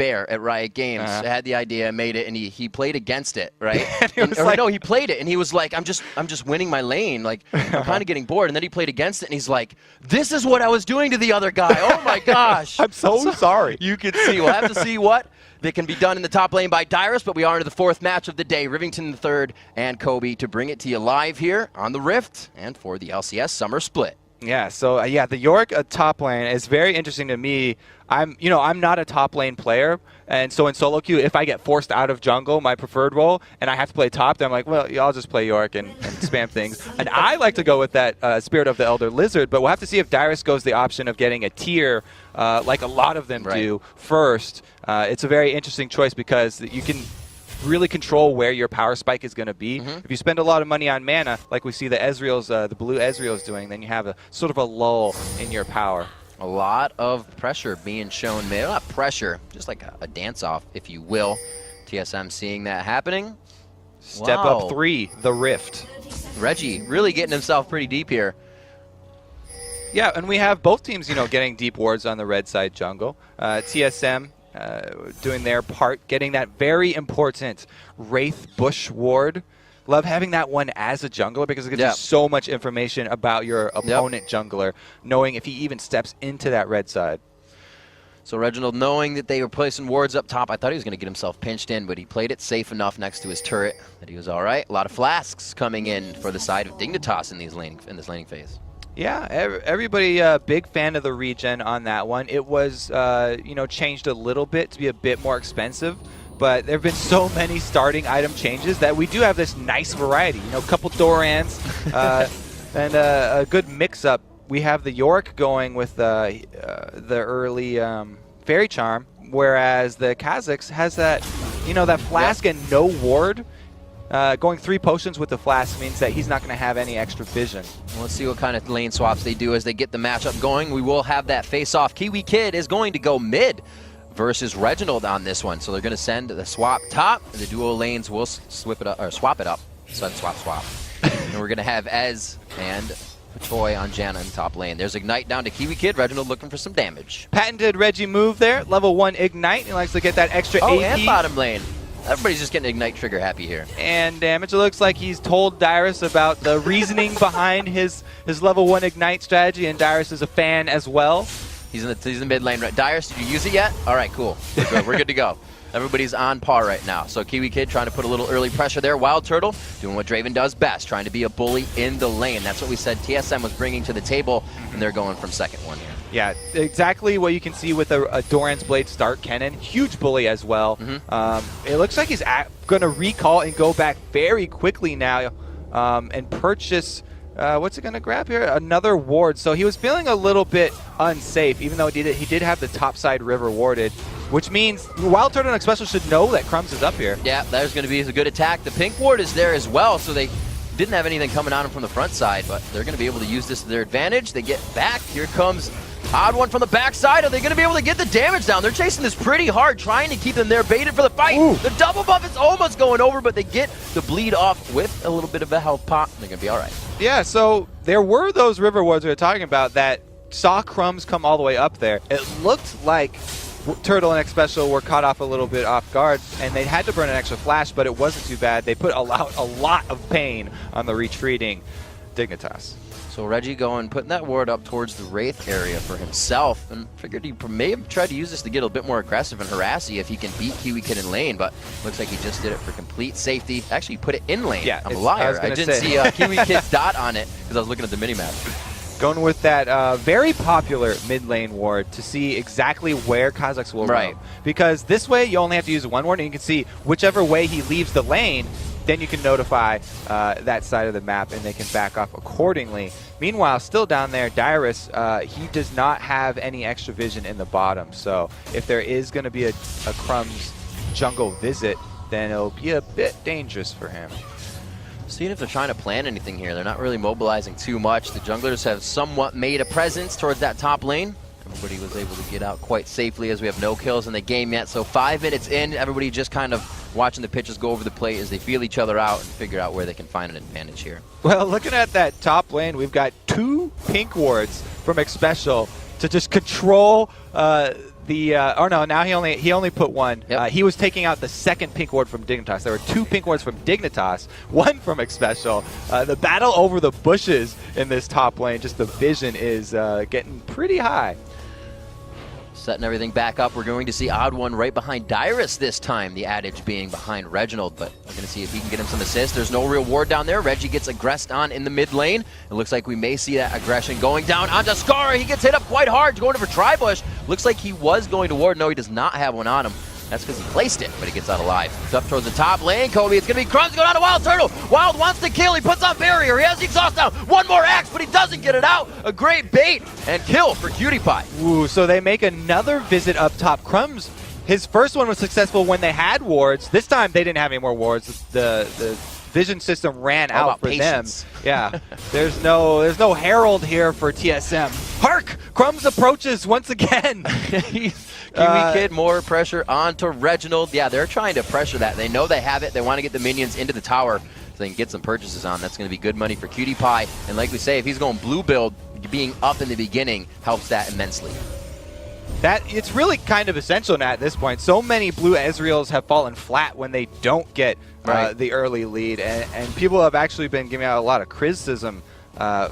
Bear at Riot Games had the idea, made it, and he played against it, right? He played it, and he was like, I'm just winning my lane. Like, I'm kind of getting bored. And then he played against it, and he's like, this is what I was doing to the other guy. Oh, my gosh. I'm so sorry. You can see. We'll have to see what that can be done in the top lane by Dyrus, but we are into the 4th match of the day. Rivington the 3rd and Kobe to bring it to you live here on the Rift and for the LCS Summer Split. Yeah, so the Yorick top lane is very interesting to me. I'm not a top lane player, and so in solo queue, if I get forced out of jungle, my preferred role, and I have to play top, then I'm like, well, I'll just play Yorick and spam things. And I like to go with that Spirit of the Elder Lizard, but we'll have to see if Dyrus goes the option of getting a tier, like a lot of them do, first. It's a very interesting choice because you can really control where your power spike is going to be. If you spend a lot of money on mana, like we see the Ezreal's, the blue Ezreal's doing, then you have a sort of a lull in your power. A lot of pressure being shown mid. Not pressure, just like a dance-off, if you will. TSM seeing that happening. Step up 3, the Rift. Reggie really getting himself pretty deep here. Yeah, and we have both teams, getting deep wards on the red side jungle. TSM doing their part, getting that very important Wraith Bush ward. Love having that one as a jungler because it gives you so much information about your opponent jungler, knowing if he even steps into that red side. So Reginald, knowing that they were placing wards up top, I thought he was going to get himself pinched in, but he played it safe enough next to his turret that he was all right. A lot of flasks coming in for the side of Dignitas in this laning phase. Yeah, everybody big fan of the regen on that one. It was, changed a little bit to be a bit more expensive, but there have been so many starting item changes that we do have this nice variety. A couple Dorans and a good mix-up. We have the Yorick going with the early Fairy Charm, whereas the Kha'Zix has that, that flask and no ward. Going 3 potions with the flask means that he's not going to have any extra vision. Let's see what kind of lane swaps they do as they get the matchup going. We will have that face-off. Kiwi Kid is going to go mid versus Reginald on this one. So they're going to send the swap top. The duo lanes will swap it up. Sudden swap. And we're going to have Ez and Toy on Janna in top lane. There's Ignite down to Kiwi Kid. Reginald looking for some damage. Patented Reggie move there. Level 1 Ignite. He likes to get that extra AP. And bottom lane. Everybody's just getting Ignite trigger happy here. And damage. It looks like he's told Dyrus about the reasoning behind his level 1 Ignite strategy, and Dyrus is a fan as well. He's in the mid lane. Right. Dyrus, did you use it yet? All right, cool. We're good to go. Everybody's on par right now. So Kiwi Kid trying to put a little early pressure there. Wild Turtle doing what Draven does best, trying to be a bully in the lane. That's what we said TSM was bringing to the table, and they're going from second one here. Yeah, exactly what you can see with a Doran's Blade start cannon. Huge bully as well. It looks like he's going to recall and go back very quickly now and purchase, what's it going to grab here? Another ward. So he was feeling a little bit unsafe, even though he did have the topside river warded, which means Wild Turtle and Special should know that Crumbs is up here. Yeah, there's going to be a good attack. The pink ward is there as well, so they didn't have anything coming on them from the front side, but they're going to be able to use this to their advantage. They get back. Here comes Odd One from the backside. Are they going to be able to get the damage down? They're chasing this pretty hard, trying to keep them there, baited for the fight. Ooh. The double buff is almost going over, but they get the bleed off with a little bit of a health pop. They're going to be all right. Yeah, so there were those river wards we were talking about that saw Crumbs come all the way up there. It looked like Turtle and X Special were caught off a little bit off guard, and they had to burn an extra flash, but it wasn't too bad. They put a lot of pain on the retreating Dignitas. So Reggie putting that ward up towards the Wraith area for himself, and figured he may have tried to use this to get a bit more aggressive and harassy if he can beat Kiwi Kid in lane, but looks like he just did it for complete safety. Actually, he put it in lane. Yeah, I'm a liar. I didn't see Kiwi Kid's dot on it because I was looking at the minimap. Going with that very popular mid lane ward to see exactly where Kha'Zix will roam. Because this way you only have to use one ward, and you can see whichever way he leaves the lane, then you can notify that side of the map, and they can back off accordingly. Meanwhile, still down there, Dyrus, he does not have any extra vision in the bottom. So if there is going to be a Crumbs jungle visit, then it'll be a bit dangerous for him. Seeing if they're trying to plan anything here. They're not really mobilizing too much. The junglers have somewhat made a presence towards that top lane. Everybody was able to get out quite safely as we have no kills in the game yet. So 5 minutes in, everybody just kind of watching the pitches go over the plate as they feel each other out and figure out where they can find an advantage here. Well, looking at that top lane, we've got 2 pink wards from X Special to just control oh no, now he only put one. Yep. He was taking out the second pink ward from Dignitas. There were 2 pink wards from Dignitas, 1 from Xpecial. The battle over the bushes in this top lane, just the vision is getting pretty high. Setting everything back up, we're going to see Odd One right behind Dyrus this time, the adage being behind Reginald, but we're going to see if he can get him some assists. There's no real ward down there. Reggie gets aggressed on in the mid lane. It looks like we may see that aggression going down onto Skara. He gets hit up quite hard, going for Tribush. Looks like he was going to ward. No, he does not have one on him. That's because he placed it, but he gets out alive. It's up towards the top lane, Kobe. It's going to be Crumbs going on to Wild Turtle. Wild wants to kill. He puts on barrier. He has the exhaust down. One more axe, but he doesn't get it out. A great bait and kill for Cutie Pie. Ooh, so they make another visit up top. Crumbs, his first one was successful when they had wards. This time they didn't have any more wards. The vision system ran out for patience. them. Yeah, there's no herald here for TSM. Hark! Crumbs approaches once again. Kiwi Kid, more pressure onto Reginald. Yeah, they're trying to pressure that. They know they have it. They want to get the minions into the tower so they can get some purchases on. That's going to be good money for Cutie Pie. And like we say, if he's going blue build, being up in the beginning helps that immensely. It's really kind of essential now at this point. So many blue Ezreals have fallen flat when they don't get the early lead, and people have actually been giving out a lot of criticism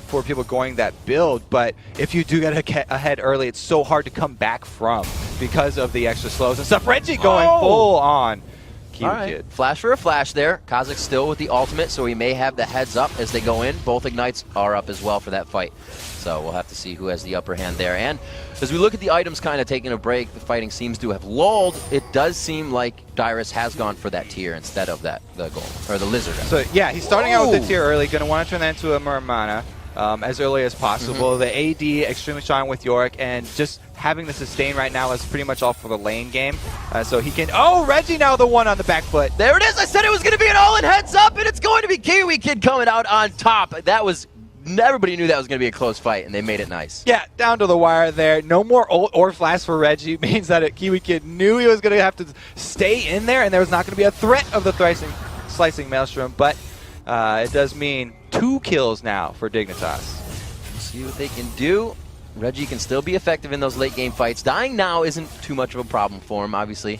for people going that build, but if you do get ahead early, it's so hard to come back from because of the extra slows and stuff. Reggie going full on Kiwi Kid. Flash for a flash there. Kha'Zix still with the ultimate, so he may have the heads up as they go in. Both Ignites are up as well for that fight. So we'll have to see who has the upper hand there. And as we look at the items kind of taking a break, the fighting seems to have lulled. It does seem like Dyrus has gone for that tier instead of the goal, or the lizard. So yeah, he's starting out with the tier early, going to want to turn that into a Muramana as early as possible. The AD extremely strong with Yorick, and just having the sustain right now is pretty much all for the lane game. So he can, Reggie now the one on the back foot. There it is, I said it was going to be an all-in heads up, and it's going to be Kiwi Kid coming out on top. That was, everybody knew that was going to be a close fight, and they made it nice. Yeah, down to the wire there. No more ult or flash for Reggie. Means that Kiwi Kid knew he was going to have to stay in there, and there was not going to be a threat of the slicing Maelstrom, but it does mean 2 kills now for Dignitas. See what they can do. Reggie can still be effective in those late game fights. Dying now isn't too much of a problem for him, obviously.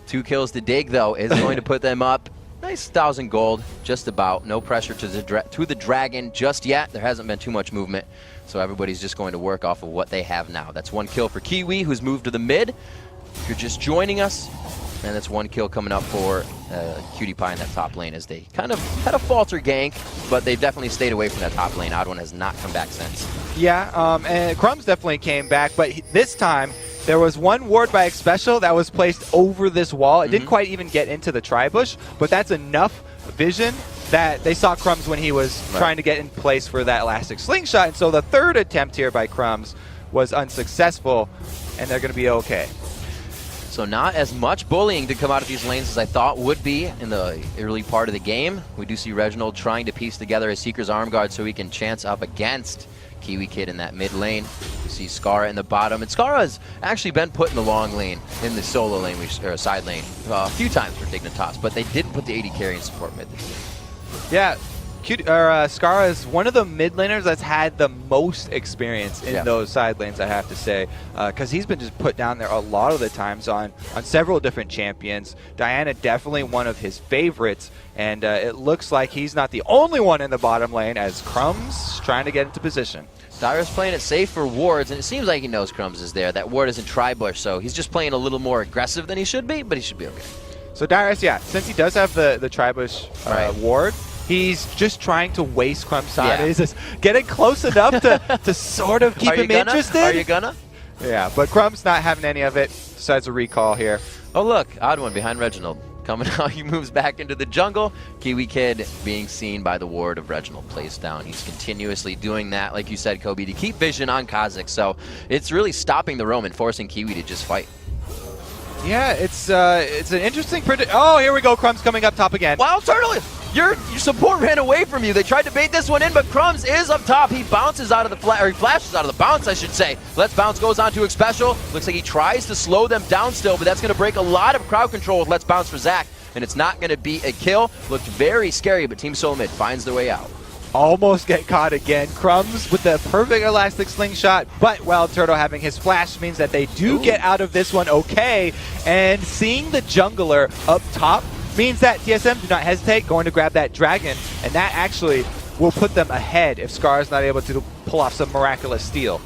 2 kills to Dig, though, is going to put them up. Nice 1,000 gold, just about. No pressure to the dragon just yet. There hasn't been too much movement, so everybody's just going to work off of what they have now. That's 1 kill for Kiwi, who's moved to the mid. If you're just joining us, and that's 1 kill coming up for Cutie Pie in that top lane as they kind of had a falter gank, but they've definitely stayed away from that top lane. Odd One has not come back since. Yeah, and Crumbs definitely came back, but this time there was 1 ward by Xpecial that was placed over this wall. It didn't quite even get into the tri-bush, but that's enough vision that they saw Crumbs when he was trying to get in place for that elastic slingshot, and so the 3rd attempt here by Crumbs was unsuccessful, and they're going to be okay. So not as much bullying to come out of these lanes as I thought would be in the early part of the game. We do see Reginald trying to piece together his Seeker's Arm Guard so he can chance up against Kiwi Kid in that mid lane. We see Skara in the bottom, and Skara has actually been put in the long lane, in the solo lane, or side lane, a few times for Dignitas, but they didn't put the AD carry and support mid this game. Yeah, Skara is one of the mid laners that's had the most experience in those side lanes, I have to say, because he's been just put down there a lot of the times on several different champions. Diana definitely one of his favorites, and it looks like he's not the only one in the bottom lane as Crumbs trying to get into position. Dyrus playing it safe for wards, and it seems like he knows Crumbs is there. That ward is in tri-bush, so he's just playing a little more aggressive than he should be, but he should be okay. So Dyrus, yeah, since he does have the tri-bush ward, he's just trying to waste Crumbs on. He's just getting close enough to sort of keep him interested. Are you gonna? Yeah, but Crumbs not having any of it, decides a recall here. Oh look, Odd One behind Reginald. Coming out, he moves back into the jungle. Kiwi Kid being seen by the ward of Reginald placed down. He's continuously doing that, like you said, Kobe, to keep vision on Kha'Zix. So it's really stopping the roam and forcing Kiwi to just fight. Yeah, it's an interesting Oh, here we go. Crumbs coming up top again. Wild Turtle! Your support ran away from you. They tried to bait this one in, but Crumbs is up top. He bounces out of the or he flashes out of the bounce, I should say. Let's Bounce goes on to Xpecial. Looks like he tries to slow them down still, but that's going to break a lot of crowd control with Let's Bounce for Zach, and it's not going to be a kill. Looked very scary, but TeamSoloMid finds their way out. almost get caught again. Crumbs with the perfect elastic slingshot, but Wild Turtle having his flash means that they do get out of this one okay. And seeing the jungler up top means that TSM do not hesitate, going to grab that dragon, and that actually will put them ahead if Scar is not able to pull off some miraculous steal.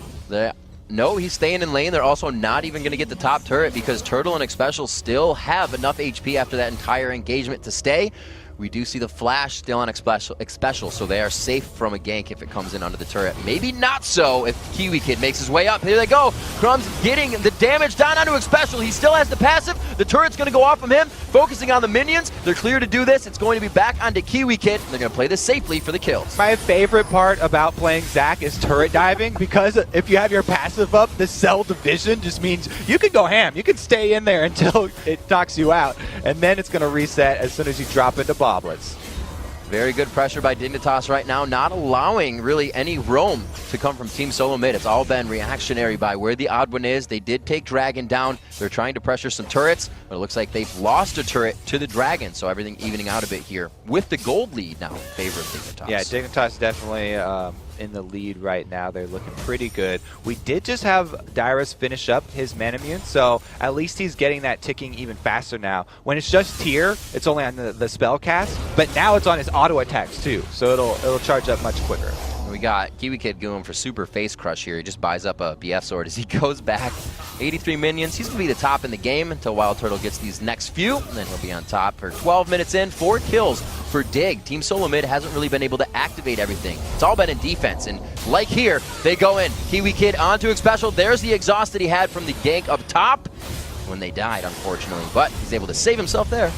No, he's staying in lane. They're also not even going to get the top turret because Turtle and Xpecial still have enough HP after that entire engagement to stay. We do see the flash still on Xpecial, so they are safe from a gank if it comes in under the turret. Maybe not so if Kiwi Kid makes his way up. Here they go. Crumbs getting the damage down onto Xpecial. He still has the passive. The turret's going to go off from him, focusing on the minions. They're clear to do this. It's going to be back onto Kiwi Kid. They're going to play this safely for the kills. My favorite part about playing Zac is turret diving, because if you have your passive up, the cell division just means you can go ham. You can stay in there until it knocks you out, and then it's going to reset as soon as you drop into Boblets. Very good pressure by Dignitas right now, not allowing really any roam to come from TeamSoloMid. It's all been reactionary by where the odd one is. They did take Dragon down. They're trying to pressure some turrets, but it looks like they've lost a turret to the Dragon, so everything evening out a bit here with the gold lead now in favor of Dignitas. Yeah, Dignitas definitely in the lead right now. They're looking pretty good. We did just have Dyrus finish up his Manamune, so at least he's getting that ticking even faster now. When it's just tier, it's only on the spell cast, but now it's on his auto attacks too, so it'll charge up much quicker. We got Kiwi Kid going for super face crush here. He just buys up a BF sword as he goes back. 83 minions. He's going to be the top in the game until Wild Turtle gets these next few, and then he'll be on top for 12 minutes in. 4 kills for Dig. TeamSoloMid hasn't really been able to activate everything. It's all been in defense, and like here, they go in. Kiwi Kid onto Xpecial. There's the exhaust that he had from the gank up top when they died, unfortunately, but he's able to save himself there.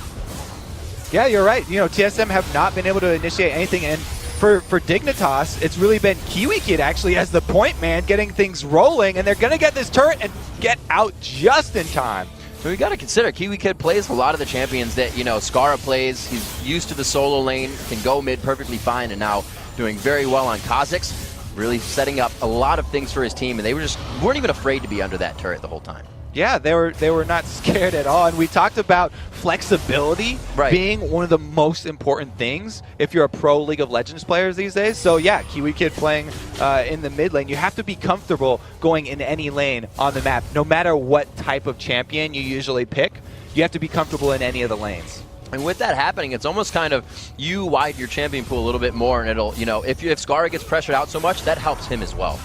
Yeah, you're right. You know, TSM have not been able to initiate anything, and for Dignitas, it's really been Kiwi Kid actually as the point man getting things rolling, and they're going to get this turret and get out just in time. So we got to consider Kiwi Kid plays a lot of the champions that, you know, Skara plays. He's used to the solo lane, can go mid perfectly fine, and now doing very well on Kha'Zix, really setting up a lot of things for his team, and they weren't even afraid to be under that turret the whole time. Yeah, they were not scared at all, and we talked about flexibility being one of the most important things if you're a pro League of Legends player these days. So yeah, Kiwi Kid playing in the mid lane, you have to be comfortable going in any lane on the map, no matter what type of champion you usually pick. You have to be comfortable in any of the lanes. And with that happening, it's almost kind of you widen your champion pool a little bit more, and it'll, you know, if Skara gets pressured out so much, that helps him as well.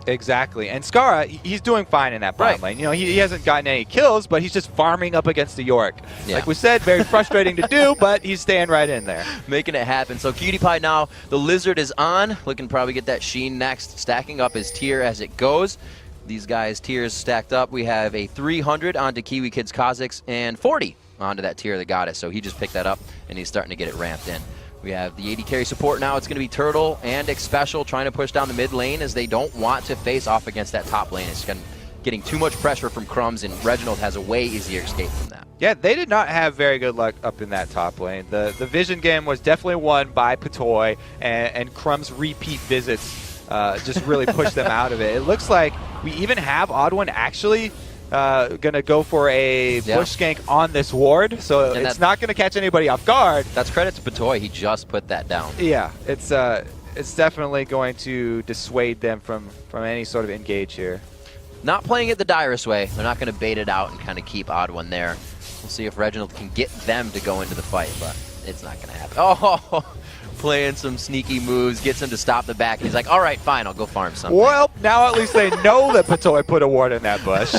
Exactly, and Skara, he's doing fine in that bottom lane. You know, he hasn't gotten any kills, but he's just farming up against the York. Yeah. Like we said, very frustrating to do, but he's staying right in there. Making it happen. So Cutie Pie now, the Lizard is on, looking to probably get that Sheen next, stacking up his tier as it goes. These guys' tiers stacked up. We have a 300 onto Kiwi Kid's Kha'Zix and 40 onto that tier that got it. So he just picked that up, and he's starting to get it ramped in. We have the AD carry support now. It's going to be Turtle and Xpecial trying to push down the mid lane as they don't want to face off against that top lane. It's getting too much pressure from Crumbs, and Reginald has a way easier escape from that. Yeah, they did not have very good luck up in that top lane. The Vision game was definitely won by Patoy, and Crumbs' repeat visits just really pushed them out of it. It looks like we even have Odd One actually gonna go for a push gank on this ward, so it's not gonna catch anybody off guard. That's credit to Patoy. He just put that down. Yeah, it's definitely going to dissuade them from any sort of engage here. Not playing it the Dyrus way. They're not gonna bait it out and kind of keep Odd One there. We'll see if Reginald can get them to go into the fight, but it's not gonna happen. Oh, playing some sneaky moves, gets him to stop the back, and he's like, all right, fine, I'll go farm something. Well, now at least they know that Patoy put a ward in that bush.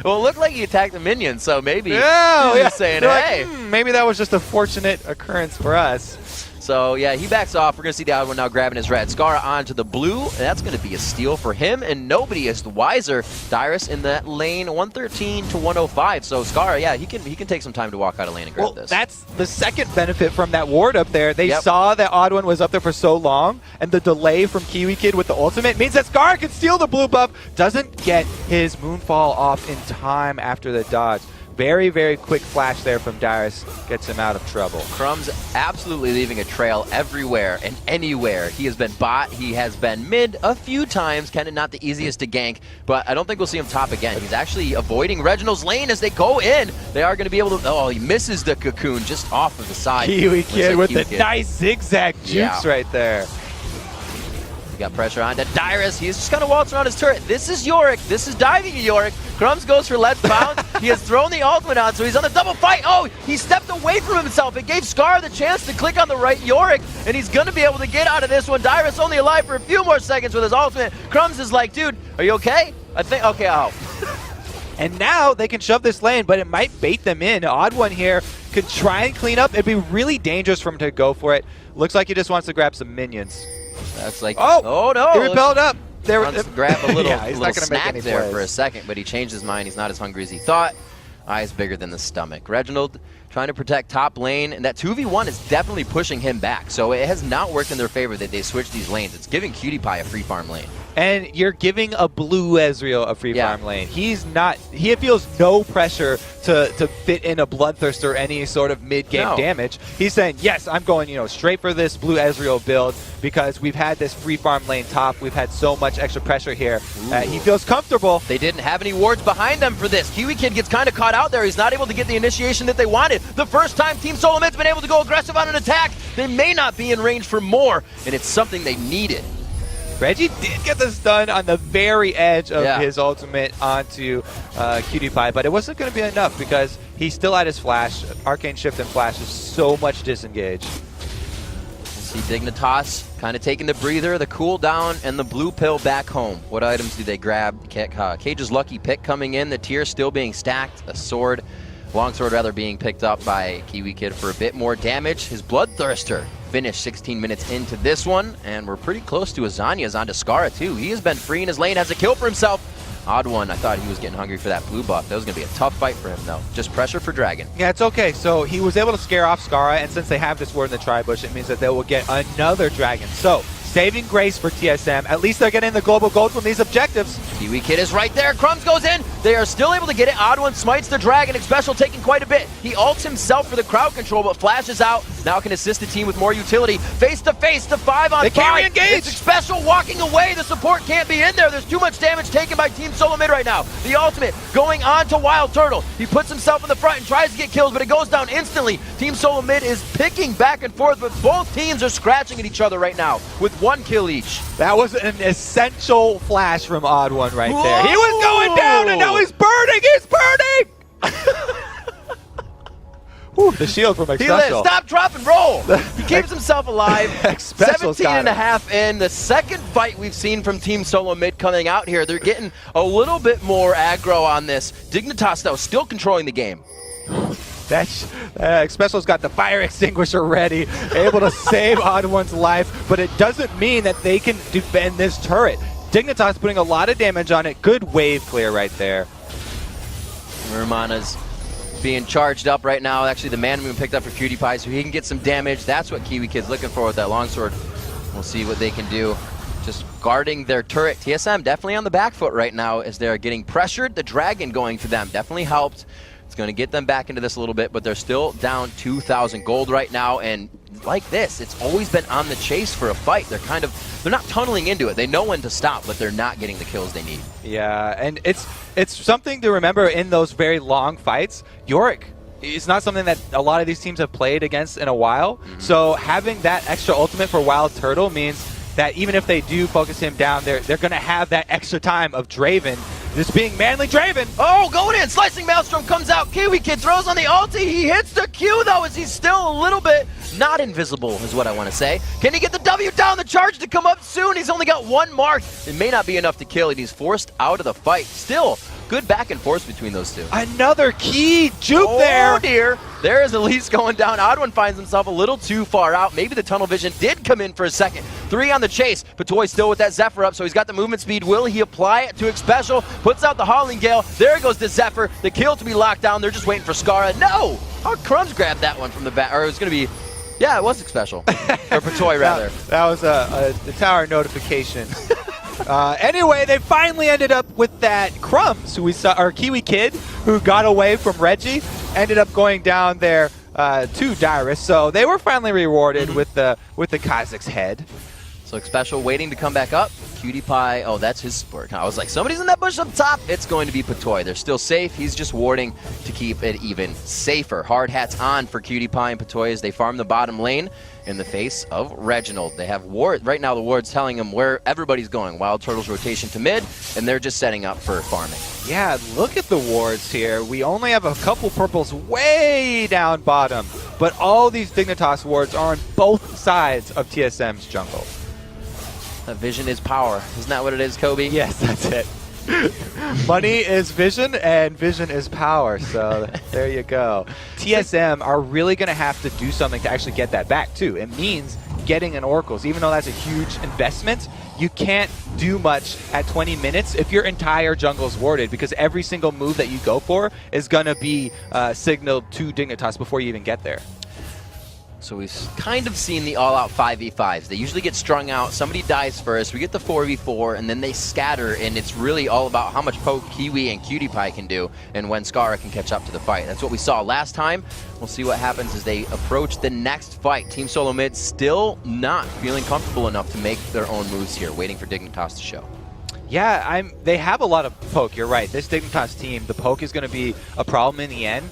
Well, it looked like he attacked the minions, so maybe he's just saying, hey. Like, maybe that was just a fortunate occurrence for us. So, yeah, he backs off. We're going to see the other one now grabbing his red. Skara onto the blue, and that's going to be a steal for him, and nobody is the wiser. Dyrus in that lane, 113 to 105. So, Skara, yeah, he can take some time to walk out of lane and grab this. That's the second benefit from that ward up there. They saw that Odd One was up there for so long, and the delay from Kiwi Kid with the ultimate means that Skara can steal the blue buff, doesn't get his Moonfall off in time after the dodge. very, very quick flash there from Darius gets him out of trouble. Crumbs absolutely leaving a trail everywhere and anywhere. He has been bot, he has been mid a few times, kind of not the easiest to gank, but I don't think we'll see him top again. He's actually avoiding Reginald's lane as they go in. They are going to be able to, oh, he misses the cocoon just off of the side. Kiwi Kid with the nice zigzag jukes right there. Got pressure on to Dyrus. He's just going to waltz around his turret. This is Yorick. This is diving Yorick. Crumbs goes for Let's Bounce. He has thrown the ultimate on, so he's on the double fight. Oh, he stepped away from himself. It gave Scar the chance to click on the right Yorick, and he's going to be able to get out of this one. Dyrus only alive for a few more seconds with his ultimate. Crumbs is like, dude, are you okay? I think, okay, out. And now they can shove this lane, but it might bait them in. Odd One here could try and clean up. It'd be really dangerous for him to go for it. Looks like he just wants to grab some minions. That's like, oh no! He repelled up. There wants to grab a little, yeah, he's little not gonna make snack any there plays for a second, but he changed his mind. He's not as hungry as he thought. Eyes bigger than the stomach. Reginald trying to protect top lane, and that 2v1 is definitely pushing him back. So it has not worked in their favor that they switched these lanes. It's giving Cutie Pie a free farm lane. And you're giving a blue Ezreal a free farm lane. He's not. He feels no pressure to fit in a Bloodthirst or any sort of mid-game damage. He's saying, yes, I'm going straight for this blue Ezreal build because we've had this free farm lane top. We've had so much extra pressure here. He feels comfortable. They didn't have any wards behind them for this. Kiwi Kid gets kind of caught out there. He's not able to get the initiation that they wanted. The first time TeamSoloMid's been able to go aggressive on an attack, they may not be in range for more, and it's something they needed. Reggie did get the stun on the very edge of his ultimate onto Cutie Pie, but it wasn't going to be enough because he still had his flash. Arcane Shift and Flash is so much disengaged. See Dignitas kind of taking the breather, the cooldown, and the blue pill back home. What items do they grab? Cage's lucky pick coming in, the tier still being stacked, a sword, longsword rather, being picked up by Kiwi Kid for a bit more damage. His Bloodthirster finished 16 minutes into this one, and we're pretty close to Azania's onto Scara too. He has been free in his lane, has a kill for himself. Odd One, I thought he was getting hungry for that blue buff. That was going to be a tough fight for him though. Just pressure for Dragon. Yeah, it's okay. So he was able to scare off Scara, and since they have this ward in the tri-bush, it means that they will get another Dragon. So, saving grace for TSM. At least they're getting the global gold from these objectives. Kiwi Kid is right there. Crumbs goes in. They are still able to get it. Odd One smites the Dragon. Special taking quite a bit. He ults himself for the crowd control, but flashes out. Now can assist the team with more utility. Face to face, the 5-on-5. They can't re-engage. It's Special walking away. The support can't be in there. There's too much damage taken by TeamSoloMid right now. The ultimate going on to Wild Turtle. He puts himself in the front and tries to get kills, but it goes down instantly. TeamSoloMid is picking back and forth, but both teams are scratching at each other right now with 1 kill each. That was an essential flash from Odd One right there. He was going down, and now he's burning! He's burning! Whew, the shield from He lives. Stop, drop, and roll. He keeps himself alive. 17 and a half in. The second fight we've seen from TeamSoloMid coming out here. They're getting a little bit more aggro on this. Dignitas, though, still controlling the game. Special's got the fire extinguisher ready, able to save Odd One's life, but it doesn't mean that they can defend this turret. Dignitas putting a lot of damage on it. Good wave clear right there. Murmana's being charged up right now. Actually, the Man Moon picked up for Cutie Pie, so he can get some damage. That's what Kiwi Kid's looking for with that longsword. We'll see what they can do. Just guarding their turret. TSM definitely on the back foot right now as they're getting pressured. The Dragon going to them definitely helped. It's going to get them back into this a little bit, but they're still down 2,000 gold right now, and like this, it's always been on the chase for a fight. They're not tunneling into it. They know when to stop, but they're not getting the kills they need. Yeah, and it's something to remember in those very long fights. Yorick is not something that a lot of these teams have played against in a while, so having that extra ultimate for Wild Turtle means that even if they do focus him down, they're going to have that extra time of Draven just being manly Draven. Oh, going in. Slicing Maelstrom comes out. Kiwi Kid throws on the ulti. He hits the Q, though, as he's still a little bit not invisible, is what I want to say. Can he get the W down? The charge to come up soon. He's only got 1 mark. It may not be enough to kill, and he's forced out of the fight. Still, good back and forth between those two. Another key juke there. Oh, dear. There is Elise going down. Odd One finds himself a little too far out. Maybe the tunnel vision did come in for a second. 3 on the chase. Patoy still with that Zephyr up, so he's got the movement speed. Will he apply it to Special? Puts out the Howling Gale. There goes the Zephyr. The kill to be locked down. They're just waiting for Scara. No! Oh, Crumbs grabbed that one from the back. Or it was going to be... Yeah, it was Special. Or Patoy, rather. That was a tower notification. Anyway, they finally ended up with that Crumbs, who we saw, or Kiwi Kid, who got away from Reggie, ended up going down there to Dyrus. So they were finally rewarded with the Kazakh's head. So Special waiting to come back up. Cutie Pie, oh, that's his sport. I was like, somebody's in that bush up top. It's going to be Patoy. They're still safe. He's just warding to keep it even safer. Hard hats on for Cutie Pie and Patoy as they farm the bottom lane in the face of Reginald. They have ward right now. The ward's telling them where everybody's going. Wild Turtles rotation to mid, and they're just setting up for farming. Yeah, look at the wards here. We only have a couple purples way down bottom, but all these Dignitas wards are on both sides of TSM's jungle. Vision is power. Isn't that what it is, Kobe? Yes, that's it. Money is vision, and vision is power. So there you go. TSM are really going to have to do something to actually get that back, too. It means getting an Oracles. Even though that's a huge investment, you can't do much at 20 minutes if your entire jungle's warded, because every single move that you go for is going to be signaled to Dignitas before you even get there. So we've kind of seen the all-out 5v5s. They usually get strung out. Somebody dies first. We get the 4v4, and then they scatter, and it's really all about how much poke Kiwi and Cutie Pie can do and when Scara can catch up to the fight. That's what we saw last time. We'll see what happens as they approach the next fight. TeamSoloMid still not feeling comfortable enough to make their own moves here, waiting for Dignitas to show. Yeah, they have a lot of poke. You're right. This Dignitas team, the poke is going to be a problem in the end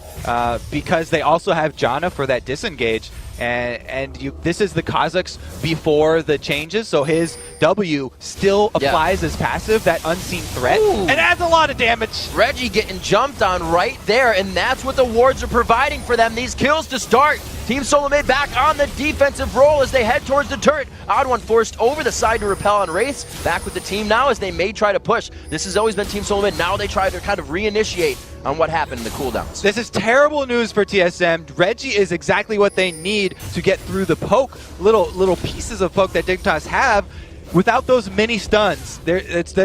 because they also have Janna for that disengage. And this is the Kazakhs before the changes, so his W still applies as passive, that unseen threat, and adds a lot of damage. Reggie getting jumped on right there, and that's what the wards are providing for them. These kills to start. TeamSoloMid back on the defensive role as they head towards the turret. Odd One forced over the side to repel on Wraith. Back with the team now as they may try to push. This has always been TeamSoloMid. Now they try to kind of reinitiate on what happened in the cooldowns. This is terrible news for TSM. Reggie is exactly what they need to get through the poke, little pieces of poke that Dignitas have. Without those mini stuns, they're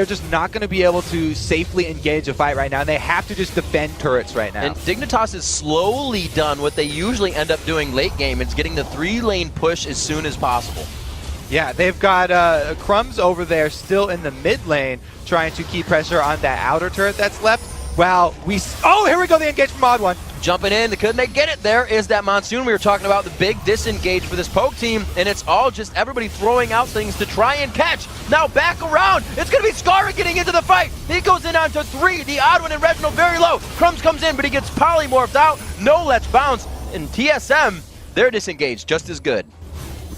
just not going to be able to safely engage a fight right now, and they have to just defend turrets right now. And Dignitas has slowly done what they usually end up doing late game. It's getting the 3-lane push as soon as possible. Yeah, they've got Crumbs over there still in the mid lane trying to keep pressure on that outer turret that's left. Wow, oh, here we go, the engage from Odd One. Jumping in, could they get it? There is that Monsoon. We were talking about the big disengage for this poke team, and it's all just everybody throwing out things to try and catch. Now back around. It's going to be Scara getting into the fight. He goes in onto 3. The Odd One and Reginald very low. Crumbs comes in, but he gets polymorphed out. No Let's Bounce. And TSM, they're disengaged just as good.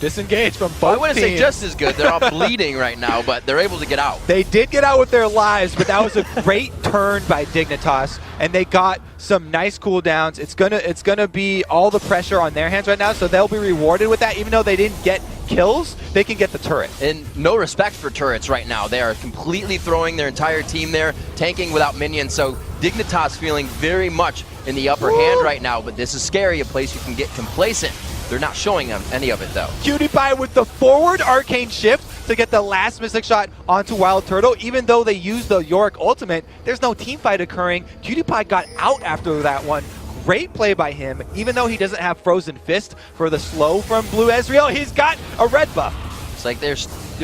Disengaged from both I wouldn't teams. say just as good. They're all bleeding right now, but they're able to get out. They did get out with their lives, but that was a great turn by Dignitas, and they got some nice cooldowns. It's gonna be all the pressure on their hands right now, so they'll be rewarded with that. Even though they didn't get kills, they can get the turret. And no respect for turrets right now. They are completely throwing their entire team there, tanking without minions. So Dignitas feeling very much in the upper hand right now, but this is scary, a place you can get complacent. They're not showing them any of it, though. Cutie Pie with the forward arcane shift to get the last mystic shot onto Wild Turtle. Even though they used the Yorick ultimate, there's no team fight occurring. Cutie Pie got out after that one. Great play by him. Even though he doesn't have Frozen Fist for the slow from Blue Ezreal, he's got a red buff. It's like they're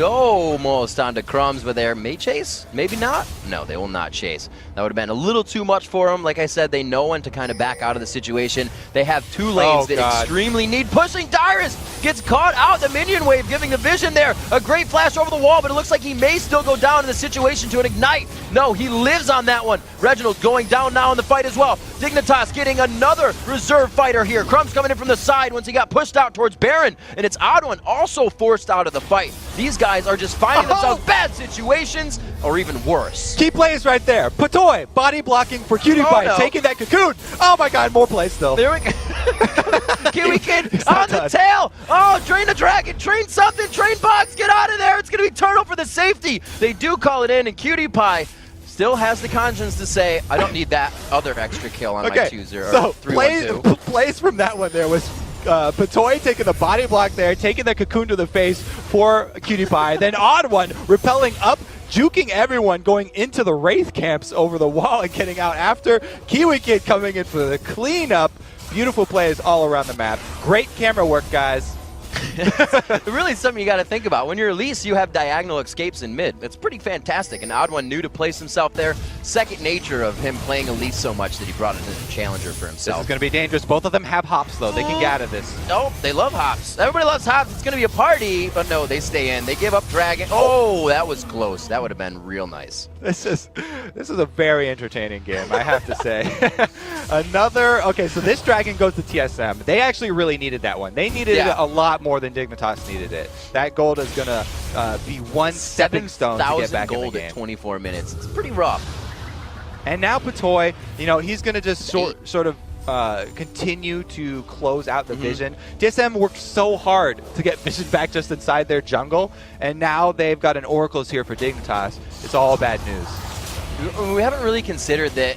almost onto Crumbs, but they may chase? Maybe not? No, they will not chase. That would have been a little too much for them. Like I said, they know when to kind of back out of the situation. They have 2 lanes that extremely need pushing. Dyrus gets caught out. The minion wave giving the vision there. A great flash over the wall, but it looks like he may still go down in the situation to an ignite. No, he lives on that one. Reginald going down now in the fight as well. Dignitas getting another reserve fighter here. Crumbs coming in from the side once he got pushed out towards Baron, and it's Odd One also forced out of the fight. These guys are just finding themselves bad situations, or even worse. Key plays right there. Patoy, body blocking for Cutie Pie, taking that cocoon. Oh my god, more plays still. There we go. Kiwi Kid on the tail. Oh, train the dragon, train something, train box, get out of there. It's going to be Turtle for the safety. They do call it in, and Cutie Pie still has the conscience to say, I don't need that other extra kill on my 2-0. So plays from that one there was Patoy taking the body block there, taking the cocoon to the face for Cutie Pie. Then Odd One repelling up, juking everyone, going into the Wraith camps over the wall and getting out after. Kiwi Kid coming in for the cleanup. Beautiful plays all around the map. Great camera work, guys. It's really something you got to think about. When you're Elise, you have diagonal escapes in mid. It's pretty fantastic. And Odd One knew to place himself there. Second nature of him playing Elise so much that he brought in a challenger for himself. This is going to be dangerous. Both of them have hops, though. They can get out of this. Nope, they love hops. Everybody loves hops. It's going to be a party. But no, they stay in. They give up Dragon. Oh, that was close. That would have been real nice. This is a very entertaining game, I have to say. Okay, so this Dragon goes to TSM. They actually really needed that one. They needed it a lot more than Dignitas needed it. That gold is going to be one stepping stone to get back in the game. 7,000 gold at 24 minutes. It's pretty rough. And now Patoy, he's going to just sort of continue to close out the Vision. TSM worked so hard to get Vision back just inside their jungle, and now they've got an Oracles here for Dignitas. It's all bad news. We haven't really considered that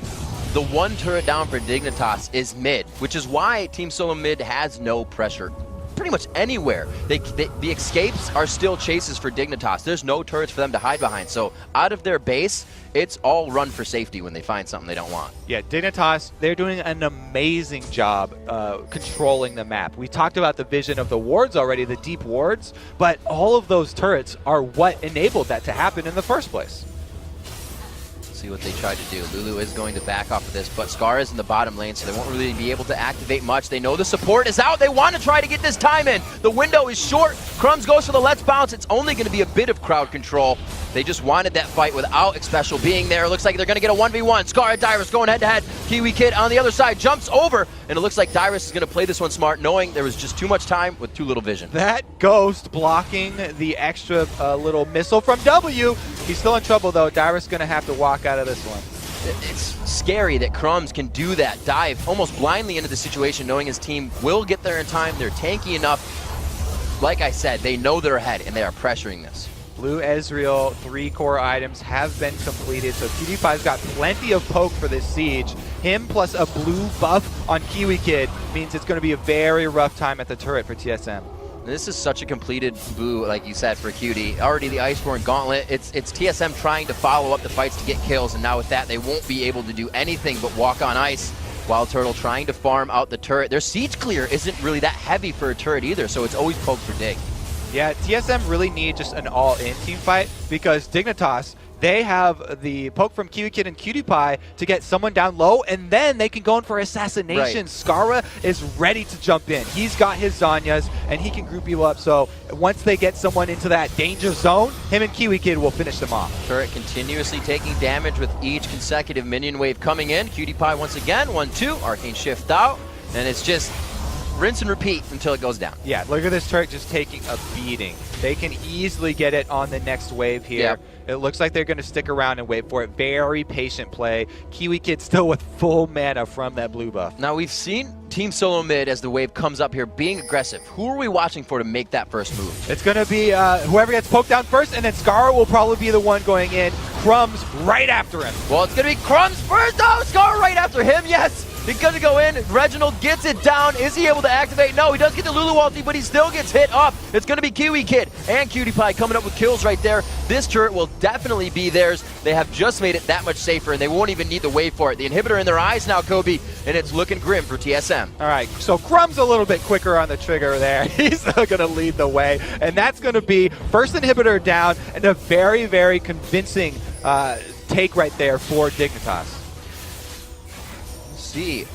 the one turret down for Dignitas is mid, which is why TeamSoloMid has no pressure pretty much anywhere. The escapes are still chases for Dignitas. There's no turrets for them to hide behind. So out of their base, it's all run for safety when they find something they don't want. Yeah, Dignitas, they're doing an amazing job controlling the map. We talked about the vision of the wards already, the deep wards, but all of those turrets are what enabled that to happen in the first place. See what they tried to do. Lulu is going to back off of this, but Scar is in the bottom lane, so they won't really be able to activate much. They know the support is out. They want to try to get this time in. The window is short. Crumbs goes for the let's bounce. It's only going to be a bit of crowd control. They just wanted that fight without Special being there. It looks like they're going to get a 1v1. Scar and Dyrus going head-to-head. Kiwi Kid on the other side jumps over, and it looks like Dyrus is going to play this one smart, knowing there was just too much time with too little vision. That Ghost blocking the extra little missile from W. He's still in trouble, though. Dyrus is going to have to walk out of this one. It's scary that Crumbs can do that, dive almost blindly into the situation, knowing his team will get there in time. They're tanky enough. Like I said, they know they're ahead, and they are pressuring this. Blue Ezreal, 3 core items have been completed, so PewDiePie's got plenty of poke for this siege. Him plus a blue buff on Kiwi Kid means it's going to be a very rough time at the turret for TSM. This is such a completed blue, like you said, for Cutie. Already the Iceborne Gauntlet. It's TSM trying to follow up the fights to get kills, and now with that, they won't be able to do anything but walk on ice. Wild Turtle trying to farm out the turret. Their siege clear isn't really that heavy for a turret either, so it's always poke for Dig. Yeah, TSM really need just an all-in team fight because Dignitas, they have the poke from Kiwi Kid and PewDiePie to get someone down low, and then they can go in for assassination. Right. Skara is ready to jump in. He's got his Zanyas, and he can group people up. So once they get someone into that danger zone, him and Kiwi Kid will finish them off. Turret continuously taking damage with each consecutive minion wave coming in. PewDiePie once again, 1-2, Arcane Shift out, and it's just rinse and repeat until it goes down. Yeah, look at this turret just taking a beating. They can easily get it on the next wave here. Yep. It looks like they're going to stick around and wait for it. Very patient play. Kiwi Kid still with full mana from that blue buff. Now we've seen TeamSoloMid as the wave comes up here being aggressive. Who are we watching for to make that first move? It's going to be whoever gets poked down first, and then Scar will probably be the one going in. Crumbs right after him. Well, it's going to be Crumbs first. Oh, Scar right after him. Yes. He's going to go in. Reginald gets it down. Is he able to activate? No, he does get the Lulu ulti, but he still gets hit up. It's going to be Kiwi Kid and PewDiePie coming up with kills right there. This turret will definitely be theirs. They have just made it that much safer, and they won't even need the wave for it. The inhibitor in their eyes now, Kobe, and it's looking grim for TSM. All right, so Crumb's a little bit quicker on the trigger there. He's going to lead the way, and that's going to be first inhibitor down and a very, very convincing take right there for Dignitas. See,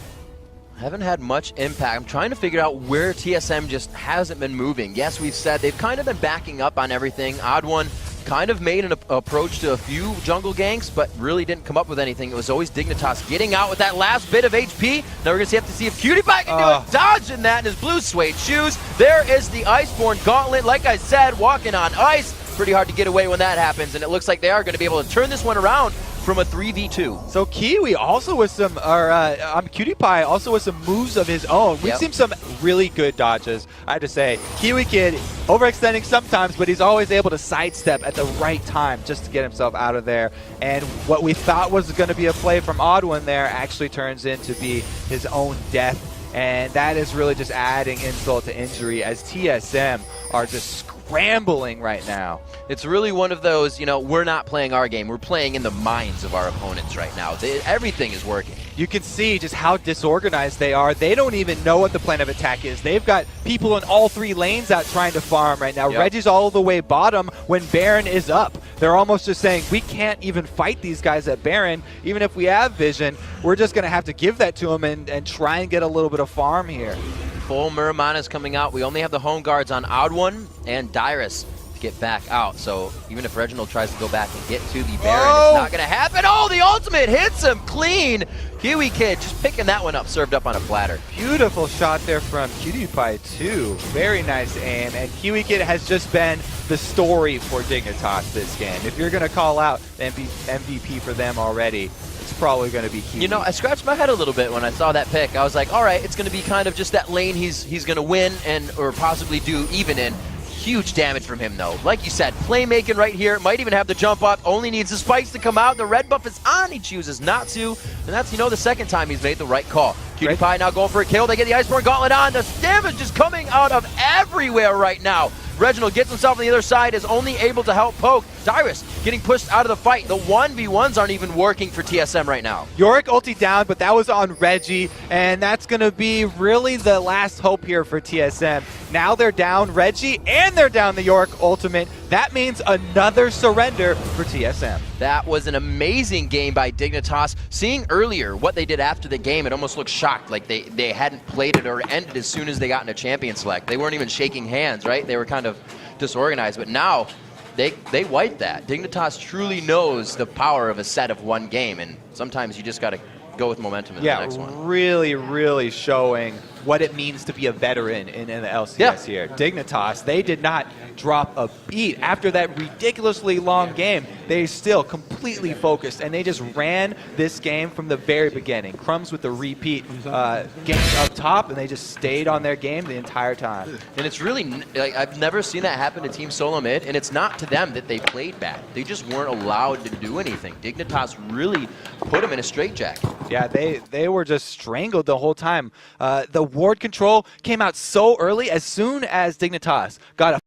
haven't had much impact. I'm trying to figure out where TSM just hasn't been moving. Yes, we've said they've kind of been backing up on everything. Odd One kind of made an approach to a few jungle ganks, but really didn't come up with anything. It was always Dignitas getting out with that last bit of HP. Now we're going to have to see if PewDiePie can do it. Dodging that in his blue suede shoes. There is the Iceborne Gauntlet. Like I said, walking on ice. Pretty hard to get away when that happens, and it looks like they are going to be able to turn this one around from a 3v2. So Kiwi also with some, PewDiePie also with some moves of his own. We've seen some really good dodges, I have to say. Kiwi Kid overextending sometimes, but he's always able to sidestep at the right time just to get himself out of there. And what we thought was going to be a play from Odd One there actually turns into be his own death. And that is really just adding insult to injury as TSM are just scrambling right now. It's really one of those, we're not playing our game. We're playing in the minds of our opponents right now. Everything is working. You can see just how disorganized they are. They don't even know what the plan of attack is. They've got people in all 3 lanes out trying to farm right now. Yep. Reggie's all the way bottom when Baron is up. They're almost just saying, we can't even fight these guys at Baron. Even if we have vision, we're just going to have to give that to them and try and get a little bit of farm here. Full Muramana's coming out. We only have the home guards on Odd One and Dyrus to get back out. So even if Reginald tries to go back and get to the Baron, it's not going to happen. Oh, the ultimate hits him clean. Kiwi Kid just picking that one up, served up on a platter. Beautiful shot there from PewDiePie too. Very nice aim. And Kiwi Kid has just been the story for Dignitas this game. If you're going to call out the MVP for them already, it's probably going to be Kiwi. I scratched my head a little bit when I saw that pick. I was like, all right, it's going to be kind of just that lane he's going to win or possibly do even in. Huge damage from him, though. Like you said, playmaking right here. Might even have the jump up. Only needs the spikes to come out. The red buff is on. He chooses not to. And that's, the second time he's made the right call. PewDiePie now going for a kill. They get the Iceborne Gauntlet on. The damage is coming out of everywhere right now. Reginald gets himself on the other side, is only able to help poke. Dyrus getting pushed out of the fight. The 1v1s aren't even working for TSM right now. Yorick ulti down, but that was on Reggie, and that's going to be really the last hope here for TSM. Now they're down Reggie, and they're down the Yorick ultimate. That means another surrender for TSM. That was an amazing game by Dignitas. Seeing earlier what they did after the game, it almost looked shocked, like they hadn't played it or ended as soon as they got into champion select. They weren't even shaking hands, right? They were kind of disorganized, but now they wiped that. Dignitas truly knows the power of a set of one game, and sometimes you just got to go with momentum in the next one. Yeah, really, really showing what it means to be a veteran in the LCS here. Dignitas, they did not drop a beat. After that ridiculously long game, they still completely focused, and they just ran this game from the very beginning. Crumbs with the repeat game up top, and they just stayed on their game the entire time. And it's really, like, I've never seen that happen to TeamSoloMid, and it's not to them that they played bad. They just weren't allowed to do anything. Dignitas really put them in a straitjacket. Yeah, they were just strangled the whole time. The ward control came out so early. As soon as Dignitas got a